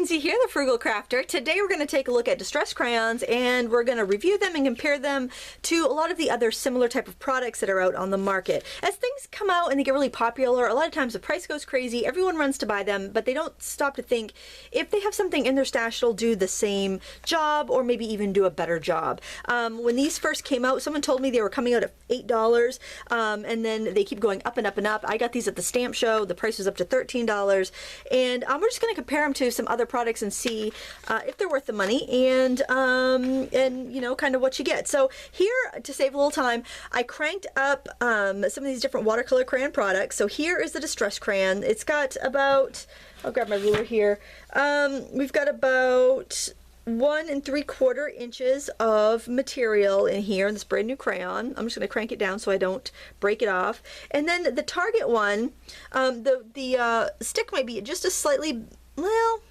Lindsay here, the Frugal Crafter. Today we're going to take a look at distress crayons and we're going to review them and compare them to a lot of the other similar type of products that are out on the market. As things come out and they get really popular, a lot of times the price goes crazy, everyone runs to buy them, but they don't stop to think if they have something in their stash that'll do the same job or maybe even do a better job. When these first came out, someone told me they were coming out at $8 and then they keep going up and up and up. I got these at the stamp show, the price was up to $13, and we're just going to compare them to some other products and see if they're worth the money and you know, kind of what you get. So here, to save a little time, I cranked up some of these different watercolor crayon products. So here is the Distress Crayon. It's got about, I'll grab my ruler here, we've got about 1 3/4 inches of material in here in this brand new crayon. I'm just going to crank it down so I don't break it off. And then the Target one, the stick might be just a slightly, well,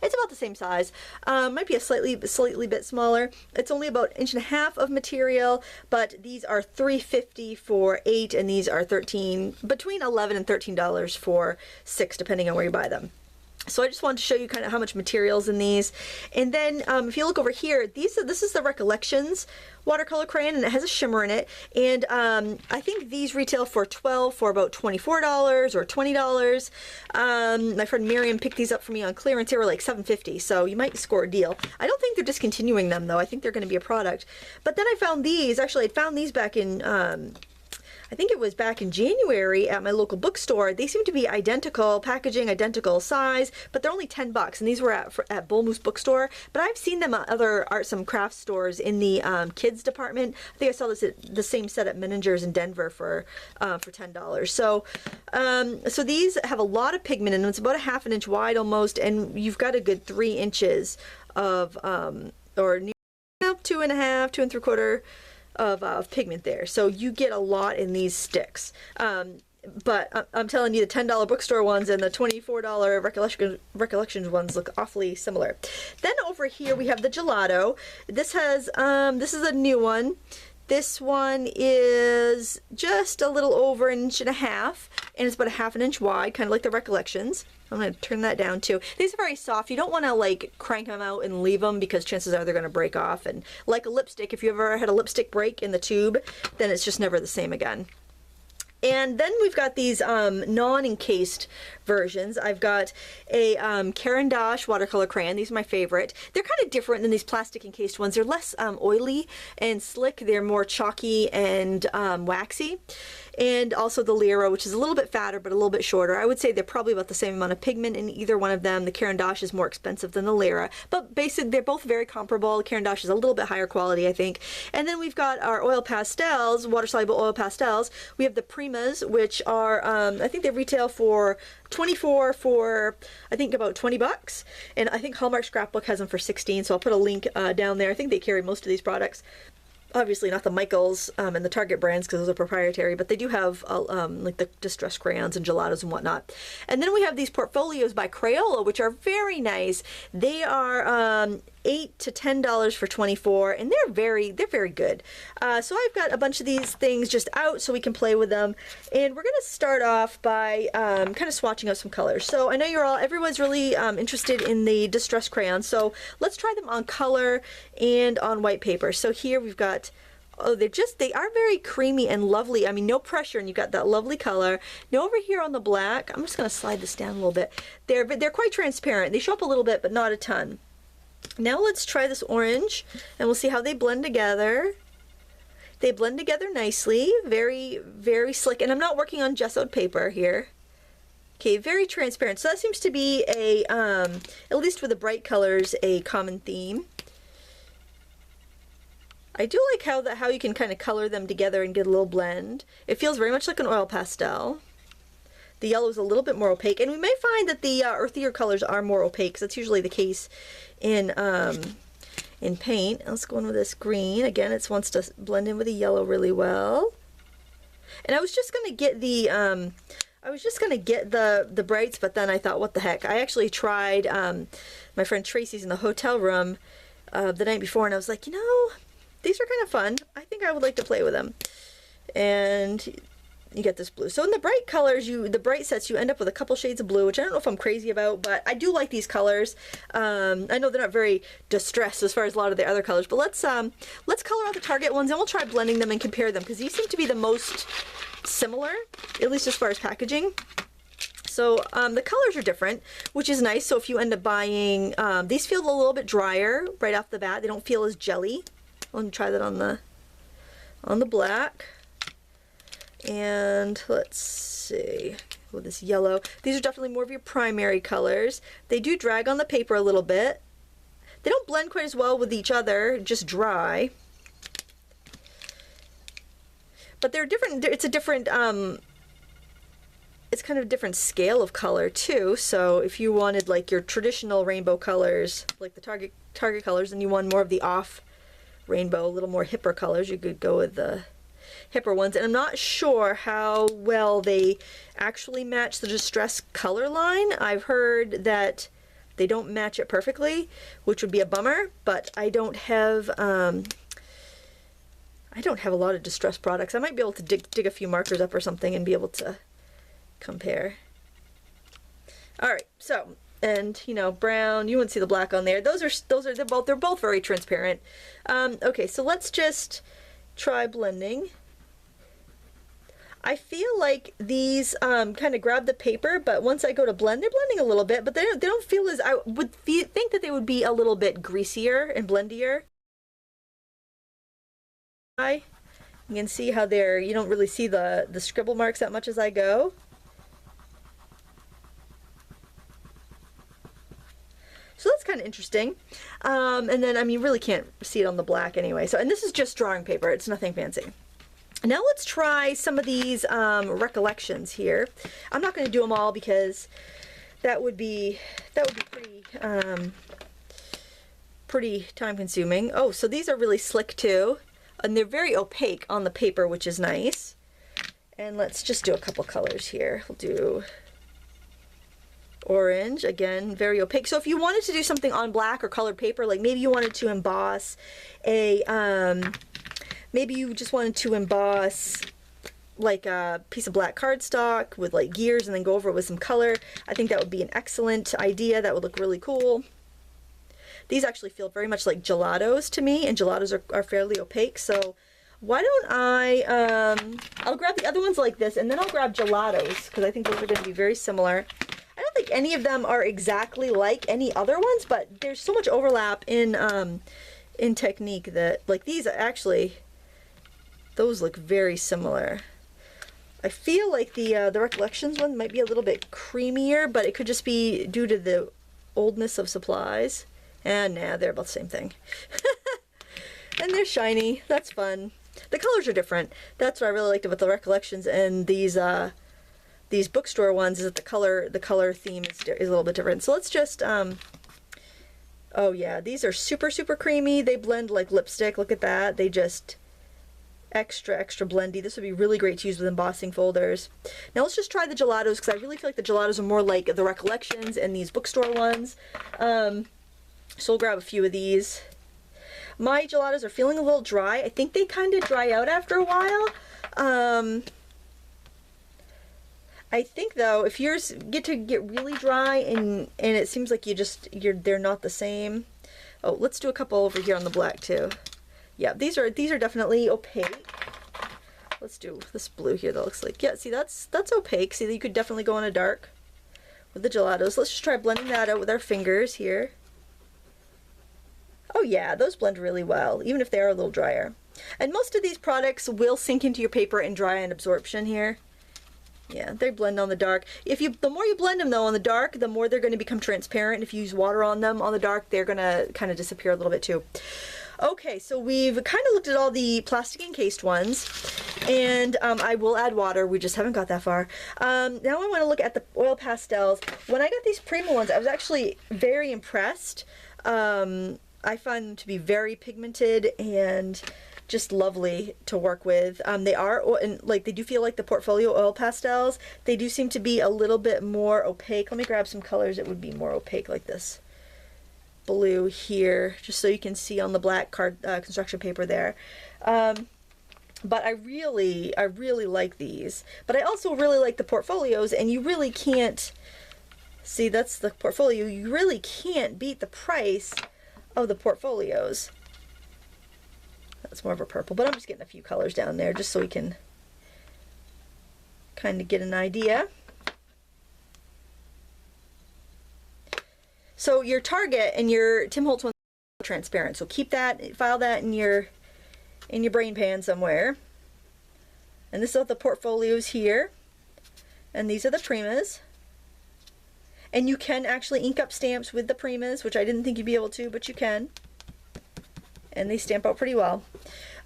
it's about the same size. Might be a slightly bit smaller. It's only about 1.5 inches of material, but these are $3.50 for 8, and these are between $11 and $13 for 6, depending on where you buy them. So I just wanted to show you kind of how much material's in these. And then if you look over here, this is the Recollections watercolor crayon, and it has a shimmer in it. And I think these retail for about $24 or $20. My friend Miriam picked these up for me on clearance. They were like $7.50, so you might score a deal. I don't think they're discontinuing them though. I think they're going to be a product. But then I found these. Actually, I found these back in I think it was back in January at my local bookstore. They seem to be identical packaging, identical size, but they're only $10, and these were at Bull Moose Bookstore. But I've seen them at other arts and crafts stores in the kids department. I think I saw this at the same set at Menninger's in Denver for $10. So so these have a lot of pigment in them. It's about 1/2 inch wide almost, and you've got a good 3 inches of or 2.5, 2 3/4. Of pigment there, so you get a lot in these sticks. But I'm telling you, the $10 bookstore ones and the $24 Recollections ones look awfully similar. Then over here we have the Gelato. This has this is a new one. This one is just a little over 1.5 inches, and it's about 1/2 inch wide, kind of like the Recollections. I'm going to turn that down too. These are very soft. You don't want to like crank them out and leave them because chances are they're going to break off. And like a lipstick, if you ever had a lipstick break in the tube, then it's just never the same again. And then we've got these non-encased versions. I've got a Caran watercolor crayon. These are my favorite. They're kind of different than these plastic encased ones. They're less oily and slick. They're more chalky and waxy. And also the Lyra, which is a little bit fatter but a little bit shorter. I would say they're probably about the same amount of pigment in either one of them. The Caran is more expensive than the Lyra, but basically they're both very comparable. The Caran is a little bit higher quality, I think. And then we've got our oil pastels, water-soluble oil pastels. We have the Primas, which are, I think they retail for $24 for, I think, about $20. And I think Hallmark Scrapbook has them for $16, so I'll put a link down there. I think they carry most of these products. Obviously not the Michaels and the Target brands because those are proprietary, but they do have like the Distress Crayons and Gelatos and whatnot. And then we have these portfolios by Crayola, which are very nice. They are $8 to $10 for 24, and they're very good. So I've got a bunch of these things just out so we can play with them, and we're gonna start off by kind of swatching out some colors. So I know everyone's really interested in the Distress crayons, so let's try them on color and on white paper. So here we've got, oh, they are very creamy and lovely. I mean, no pressure, and you've got that lovely color. Now over here on the black, I'm just gonna slide this down a little bit. They're quite transparent. They show up a little bit, but not a ton. Now let's try this orange, and we'll see how they blend together. They blend together nicely, very slick, and I'm not working on gessoed paper here. Okay, very transparent. So that seems to be a, at least with the bright colors, a common theme. I do like how you can kind of color them together and get a little blend. It feels very much like an oil pastel. The yellow is a little bit more opaque, and we may find that the earthier colors are more opaque, because that's usually the case in paint. Let's go in with this green. Again, it wants to blend in with the yellow really well. And I was just gonna get the the brights, but then I thought, what the heck? I actually tried my friend Tracy's in the hotel room the night before, and I was like, you know, these are kind of fun. I think I would like to play with them. And you get this blue. So in the bright colors, the bright sets, you end up with a couple shades of blue, which I don't know if I'm crazy about, but I do like these colors. I know they're not very distressed as far as a lot of the other colors, but let's color out the Target ones, and we'll try blending them and compare them, because these seem to be the most similar, at least as far as packaging. So the colors are different, which is nice. So if you end up buying, these feel a little bit drier right off the bat. They don't feel as jelly. Let me try that on the black. And let's see, with this yellow, these are definitely more of your primary colors. They do drag on the paper a little bit. They don't blend quite as well with each other, just dry. But they're different. It's a different, it's kind of a different scale of color too. So if you wanted like your traditional rainbow colors, like the Target colors, and you want more of the off rainbow, a little more hipper colors, you could go with the hipper ones. And I'm not sure how well they actually match the Distress color line. I've heard that they don't match it perfectly, which would be a bummer, but I don't have a lot of Distress products. I might be able to dig a few markers up or something and be able to compare. All right, so, and you know, brown, you wouldn't see the black on there. They're both very transparent. Okay, so let's just try blending. I feel like these kind of grab the paper, but once I go to blend, they're blending a little bit, but they don't feel as, I would think that they would be a little bit greasier and blendier. You can see how you don't really see the scribble marks that much as I go. So that's kind of interesting. And then, I mean, you really can't see it on the black anyway. So, and this is just drawing paper. It's nothing fancy. Now let's try some of these Recollections here. I'm not going to do them all because that would be pretty time consuming. Oh, so these are really slick too, and they're very opaque on the paper, which is nice. And let's just do a couple colors here. We'll do orange, again, very opaque. So if you wanted to do something on black or colored paper, like maybe you wanted to emboss maybe you just wanted to emboss like a piece of black cardstock with like gears and then go over it with some color, I think that would be an excellent idea. That would look really cool. These actually feel very much like gelatos to me, and gelatos are fairly opaque, so why don't I'll grab the other ones like this, and then I'll grab gelatos, because I think those are going to be very similar. I don't think any of them are exactly like any other ones, but there's so much overlap in technique that, like, these are actually, those look very similar. I feel like the Recollections one might be a little bit creamier, but it could just be due to the oldness of supplies. And nah, they're about the same thing. And they're shiny. That's fun. The colors are different. That's what I really liked about the Recollections and these bookstore ones, is that the color theme is a little bit different. So let's just oh yeah, these are super creamy. They blend like lipstick. Look at that. They just extra blendy. This would be really great to use with embossing folders. Now let's just try the gelatos, because I really feel like the gelatos are more like the Recollections and these bookstore ones. So we'll grab a few of these. My gelatos are feeling a little dry. I think they kind of dry out after a while. I think though, if yours get really dry and it seems like they're not the same. Oh, let's do a couple over here on the black too. Yeah, these are definitely opaque. Let's do this blue here that looks like, yeah, see that's opaque. See, you could definitely go on a dark with the gelatos. Let's just try blending that out with our fingers here. Oh yeah, those blend really well, even if they are a little drier. And most of these products will sink into your paper and dry on absorption here. Yeah, they blend on the dark. The more you blend them though on the dark, the more they're going to become transparent. If you use water on them on the dark, they're going to kind of disappear a little bit too. Okay, so we've kind of looked at all the plastic encased ones, and I will add water. We just haven't got that far. Now I want to look at the oil pastels. When I got these Prima ones, I was actually very impressed. I find them to be very pigmented and just lovely to work with. They are, and like, they do feel like the Portfolio oil pastels. They do seem to be a little bit more opaque. Let me grab some colors that would be more opaque, like this blue here, just so you can see on the black construction paper there. But I really like these. But I also really like the portfolios, and you really can't, see, that's the portfolio, you really can't beat the price of the portfolios. That's more of a purple, but I'm just getting a few colors down there just so we can kind of get an idea. So your Target and your Tim Holtz ones are transparent, so keep that, file that in your brain pan somewhere. And this is the portfolios here, and these are the Primas. And you can actually ink up stamps with the Primas, which I didn't think you'd be able to, but you can. And they stamp out pretty well.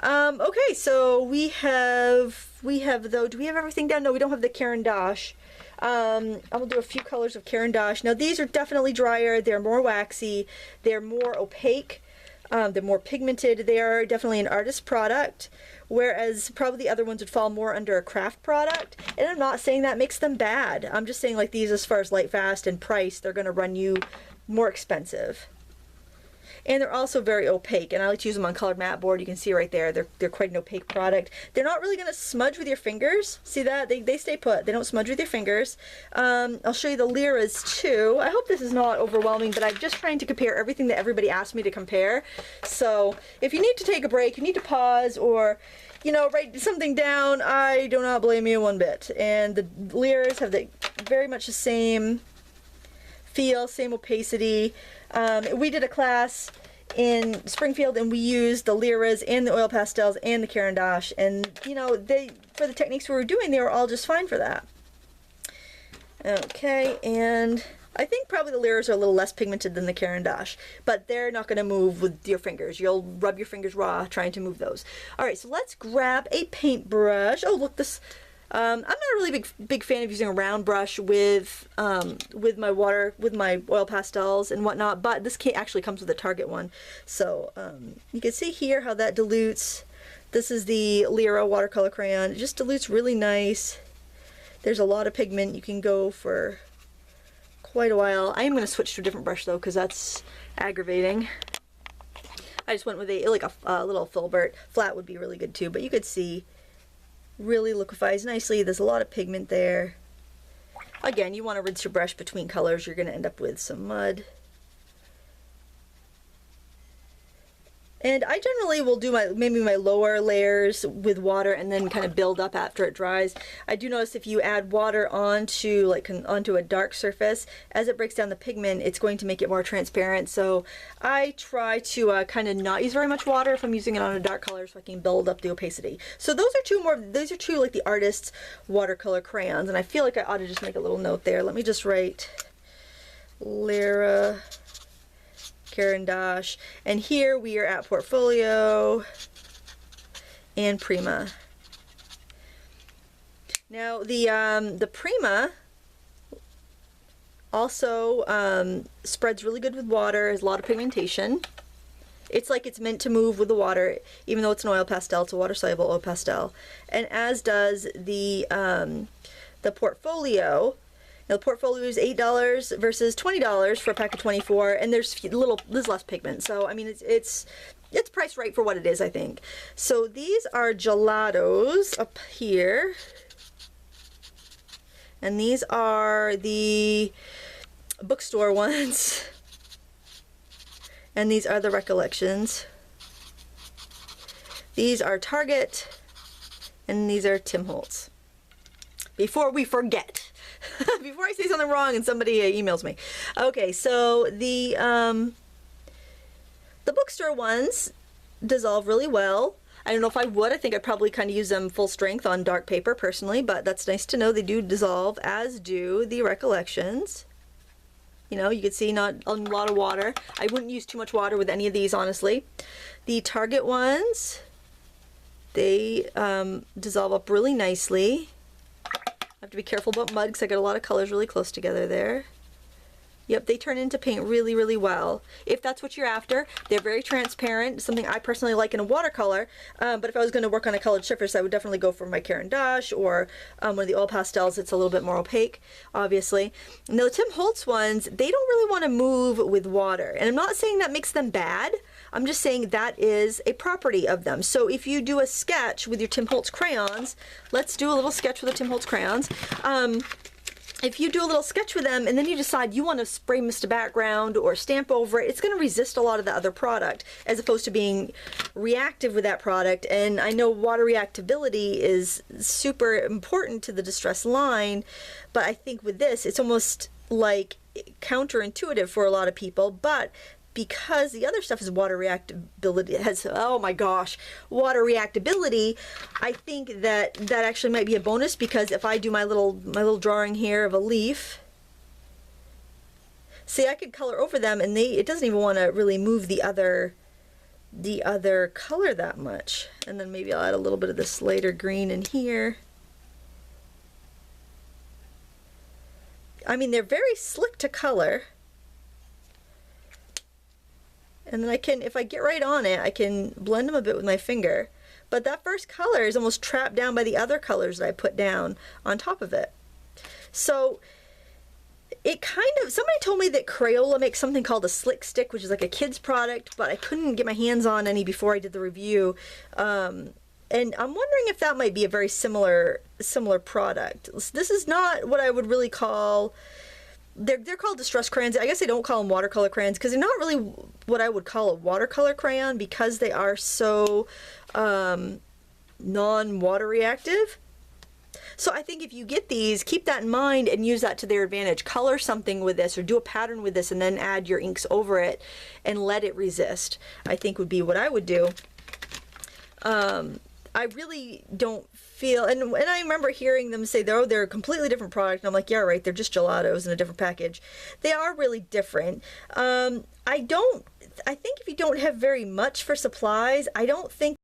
Okay, so we have though, do we have everything down? No, we don't have the Caran. I will do a few colors of Caran. Now these are definitely drier, they're more waxy, they're more opaque, they're more pigmented, they are definitely an artist product, whereas probably the other ones would fall more under a craft product. And I'm not saying that makes them bad, I'm just saying like these, as far as light fast and price, they're going to run you more expensive. And they're also very opaque, and I like to use them on colored mat board. You can see right there, they're quite an opaque product. They're not really going to smudge with your fingers. See that? They stay put. They don't smudge with your fingers. I'll show you the Lyras too. I hope this is not overwhelming, but I'm just trying to compare everything that everybody asked me to compare. So if you need to take a break, you need to pause, or you know, write something down, I do not blame you one bit. And the Lyras have very much the same feel, same opacity. We did a class in Springfield and we used the Lyras and the oil pastels and the Caran, and you know, for the techniques we were doing, they were all just fine for that. Okay, and I think probably the Lyras are a little less pigmented than the Caran, but they're not going to move with your fingers. You'll rub your fingers raw trying to move those. Alright, so let's grab a paintbrush. Oh, look, this I'm not a really big fan of using a round brush with my oil pastels and whatnot, but this actually comes with a Target one. So you can see here how that dilutes. This is the Lyra Watercolor crayon. It just dilutes really nice. There's a lot of pigment. You can go for quite a while. I am going to switch to a different brush though, because that's aggravating. I just went with a little filbert. Flat would be really good too, but you could see really liquefies nicely. There's a lot of pigment there. Again, you want to rinse your brush between colors. You're going to end up with some mud. And I generally will do maybe my lower layers with water and then kind of build up after it dries. I do notice if you add water onto a dark surface, as it breaks down the pigment, it's going to make it more transparent. So I try to kind of not use very much water if I'm using it on a dark color, so I can build up the opacity. So those are two like the artist's watercolor crayons, and I feel like I ought to just make a little note there. Let me just write Lyra, Caran, and here we are at Portfolio and Prima. Now the Prima also spreads really good with water, has a lot of pigmentation. It's like it's meant to move with the water, even though it's an oil pastel. It's a water-soluble oil pastel, and as does the Portfolio. Now the Portfolio is $8 versus $20 for a pack of 24, and there's less pigment. So I mean, it's priced right for what it is, I think. So these are Gelatos up here, and these are the bookstore ones, and these are the Recollections. These are Target, and these are Tim Holtz. Before we forget. Before I say something wrong and somebody emails me. Okay, so the bookstore ones dissolve really well. I don't know if I would. I think I'd probably kind of use them full strength on dark paper personally, but that's nice to know. They do dissolve, as do the Recollections. You know, you can see not a lot of water. I wouldn't use too much water with any of these, honestly. The Target ones, they dissolve up really nicely. I have to be careful about mud because I got a lot of colors really close together there. Yep, they turn into paint really, really well. If that's what you're after, they're very transparent, something I personally like in a watercolor, but if I was going to work on a colored surface, I would definitely go for my Caran or one of the oil pastels. It's a little bit more opaque, obviously. Now the Tim Holtz ones, they don't really want to move with water, and I'm not saying that makes them bad. I'm just saying that is a property of them. So if you do a sketch with your Tim Holtz crayons, let's do a little sketch with the Tim Holtz crayons. If you do a little sketch with them and then you decide you want to spray mist a background or stamp over it, it's going to resist a lot of the other product as opposed to being reactive with that product. And I know water reactability is super important to the Distress line, but I think with this it's almost like counterintuitive for a lot of people. But because the other stuff is water reactability, has, oh my gosh, water reactability, I think that that actually might be a bonus, because if I do my little drawing here of a leaf, see, I could color over them and it doesn't even want to really move the other color that much. And then maybe I'll add a little bit of this lighter green in here. I mean, they're very slick to color. And then I can, if I get right on it, I can blend them a bit with my finger. But that first color is almost trapped down by the other colors that I put down on top of it. So it kind of, somebody told me that Crayola makes something called a slick stick, which is like a kid's product, but I couldn't get my hands on any before I did the review. And I'm wondering if that might be a very similar product. This is not what I would really call, they're called Distress crayons. I guess I don't call them watercolor crayons because they're not really what I would call a watercolor crayon, because they are so non-water reactive. So I think if you get these, keep that in mind and use that to their advantage. Color something with this or do a pattern with this and then add your inks over it and let it resist, I think would be what I would do. I really don't feel, and I remember hearing them say they're a completely different product, and I'm like, yeah, right, they're just gelatos in a different package. They are really different. I think if you don't have very much for supplies, I don't think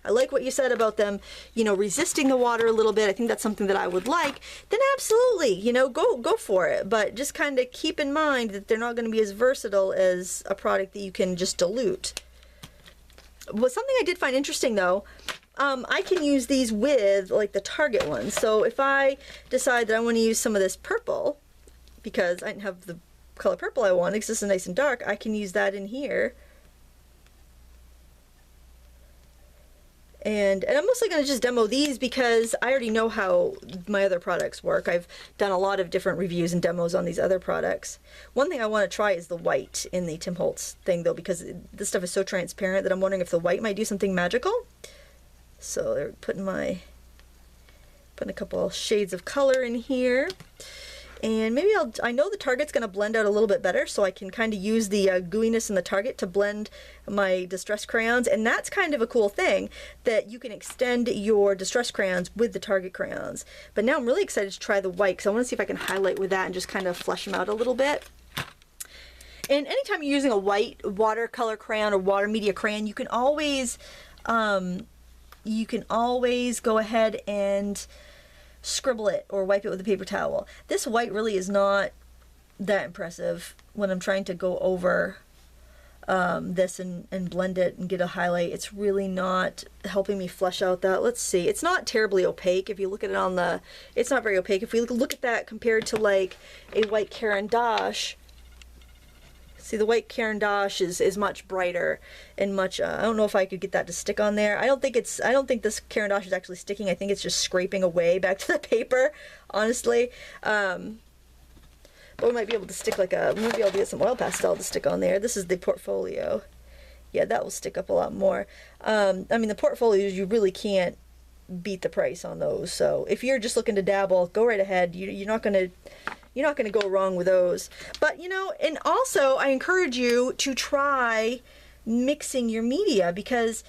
I like what you said about them, you know, resisting the water a little bit. I think that's something that I would like. Then absolutely, you know, go for it. But just kind of keep in mind that they're not going to be as versatile as a product that you can just dilute. Well, something I did find interesting though, I can use these with like the Target ones. So if I decide that I want to use some of this purple, because I didn't have the color purple I want, it's just nice and dark, I can use that in here. And I'm mostly going to just demo these because I already know how my other products work. I've done a lot of different reviews and demos on these other products. One thing I want to try is the white in the Tim Holtz thing though, because this stuff is so transparent that I'm wondering if the white might do something magical. So they're putting a couple shades of color in here. And maybe I know the Target's going to blend out a little bit better, so I can kind of use the gooiness in the Target to blend my Distress crayons. And that's kind of a cool thing, that you can extend your Distress crayons with the Target crayons. But now I'm really excited to try the white, because I want to see if I can highlight with that and just kind of flesh them out a little bit. And anytime you're using a white watercolor crayon or water media crayon, you can always go ahead and scribble it or wipe it with a paper towel. This white really is not that impressive when I'm trying to go over this and blend it and get a highlight. It's really not helping me flesh out that. Let's see, it's not terribly opaque. If you look at it on the, it's not very opaque. If we look at that compared to like a white Caran d'Ache, see, the white Caran d'Ache is much brighter and much, I don't know if I could get that to stick on there. I don't think this Caran d'Ache is actually sticking. I think it's just scraping away back to the paper, honestly. But we might be able to stick we might be able to get some oil pastel to stick on there. This is the portfolio. Yeah, that will stick up a lot more. I mean, the portfolios, you really can't beat the price on those. So if you're just looking to dabble, go right ahead. You're not going to go wrong with those. But, you know, and also I encourage you to try mixing your media, because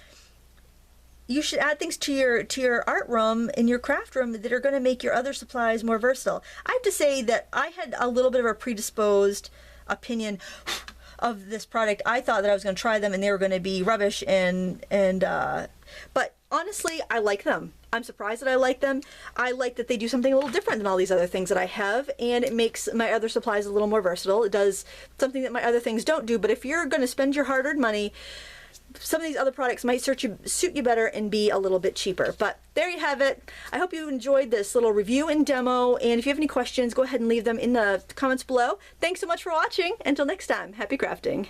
you should add things to your art room and your craft room that are going to make your other supplies more versatile. I have to say that I had a little bit of a predisposed opinion of this product. I thought that I was going to try them and they were going to be rubbish, but honestly, I like them. I'm surprised that I like them. I like that they do something a little different than all these other things that I have, and it makes my other supplies a little more versatile. It does something that my other things don't do. But if you're going to spend your hard-earned money, some of these other products might suit you better and be a little bit cheaper. But there you have it. I hope you enjoyed this little review and demo, and if you have any questions, go ahead and leave them in the comments below. Thanks so much for watching. Until next time, happy crafting.